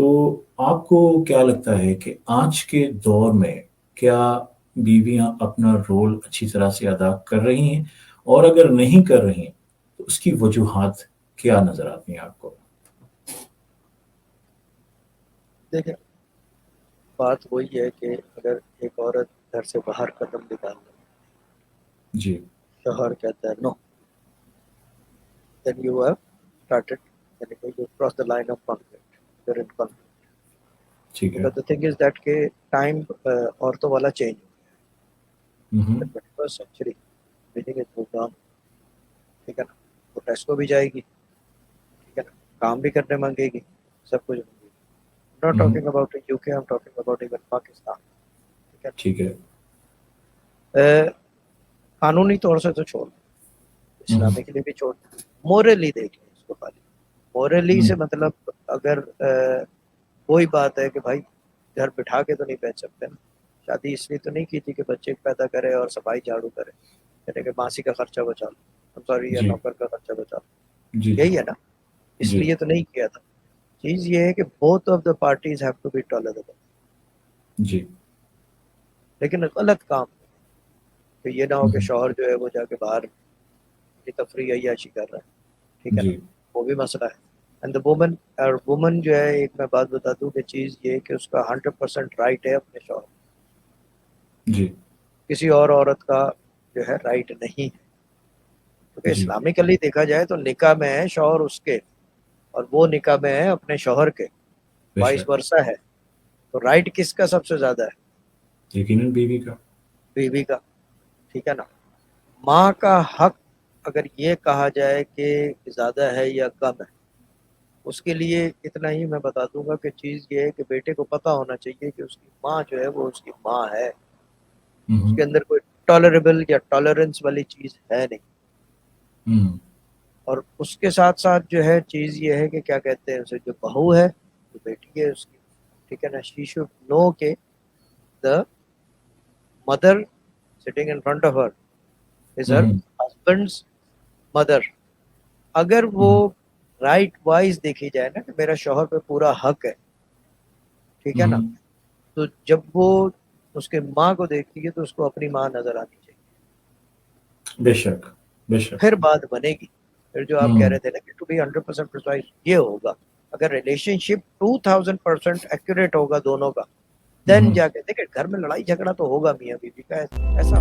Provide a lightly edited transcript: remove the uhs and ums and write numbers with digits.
تو آپ کو کیا لگتا ہے کہ آج کے دور میں کیا بیویاں اپنا رول اچھی طرح سے ادا کر رہی ہیں، اور اگر نہیں کر رہی ہیں تو اس کی وجوہات کیا نظر آتی ہیں آپ کو؟ دیکھیں، بات وہی ہے کہ اگر ایک عورت گھر سے باہر قدم نکال دے، جی شوہر کہتا ہے نو، دین یو ہیو اسٹارٹڈ، یعنی کہ you cross the line of conflict, you in conflict. ٹھیک ہے۔ Because the thing is that کہ ٹائم عورتوں والا چینج ہوں ہو گیا، 21st century meeting is moved on. ٹھیک ہے نا، وہ ٹیسٹ بھی جائے گی، ٹھیک ہے نا، کام بھی کرنے مانگے گی، سب کچھ مانگے گی. ناٹ ہوں ٹاکنگ اباؤٹ یو کے، I'm talking about even Pakistan. ٹھیک ہے ٹھیک ہے۔ نا، قانونی طور سے تو چھوڑ، ہوں اسلامی کے لیے بھی چھوڑ، مورلی دیکھ لیں اس کو. خالی مورلی ہوں سے مطلب اگر وہی بات ہے کہ بھائی گھر بٹھا کے تو نہیں بیچ سکتے نا. شادی اس لیے تو نہیں کی تھی کہ بچے پیدا کرے اور صفائی جھاڑو کرے، یعنی کہ ماسی کا خرچہ بچا لو، سوری، یا جی نوکر کا خرچہ بچا جی لو، یہی ہے نا. اس جی لیے تو نہیں کیا تھا. چیز یہ ہے کہ both of the parties have to be tolerable. جی لیکن غلط کام کہ یہ نہ ہو کہ ہوں شوہر جو ہے وہ جا کے باہر کی تفریح عیاشی کر رہا ہے. ٹھیک ہے نا، جی وہ بھی مسئلہ ہے. اینڈ دا وومن، اور وومن جو ہے، ایک میں بات بتا دوں کہ چیز یہ کہ اس کا 100% رائٹ ہے اپنے شوہر، جی کسی اور عورت کا جو ہے رائٹ نہیں ہے. کیونکہ جی اسلامکلی دیکھا جائے تو نکاح میں ہے شوہر اس کے، اور وہ نکاح میں ہے اپنے شوہر کے، بے وائس شک، ورثہ ہے. تو رائٹ کس کا سب سے زیادہ ہے؟ یقیناً بیوی کا۔ بیوی کا. ٹھیک ہے نا. ماں کا حق اگر یہ کہا جائے کہ زیادہ ہے یا کم ہے، اس کے لیے اتنا ہی میں بتا دوں گا کہ چیز یہ ہے کہ بیٹے کو پتا ہونا چاہیے کہ اس کی ماں جو ہے وہ اس کی ماں ہے. اس ہوں کے اندر کوئی ٹالریبل یا ٹالرنس والی چیز ہے نہیں. ہوں اور اس کے ساتھ ساتھ جو ہے چیز یہ ہے کہ کیا کہتے ہیں اسے، جو بہو ہے، جو بیٹی ہے اس کی، ٹھیک ہے نا، شی شوڈ نو کہ the mother sitting in front of her is her ہوں husband's mother. اگر وہ ہوں رائٹ وائز دیکھی جائے نا کہ میرا شوہر پہ پورا حق ہے، ٹھیک ہے نا، ہوں تو جب وہ اس کے ماں کو دیکھتی ہے تو اس کو اپنی ماں نظر آنی چاہیے. بے شک، بے شک۔ پھر بات بنے گی. پھر جو آپ کہہ ہوں رہے تھے نا کہ ٹو بی 100% پرسائز یہ ہوگا. اگر ریلیشن شپ 2000% ایکوریٹ ہوگا دونوں کا، دین ہوں جا کے دیکھیں گھر میں لڑائی جھگڑا تو ہوگا میاں بیوی کا، ایسا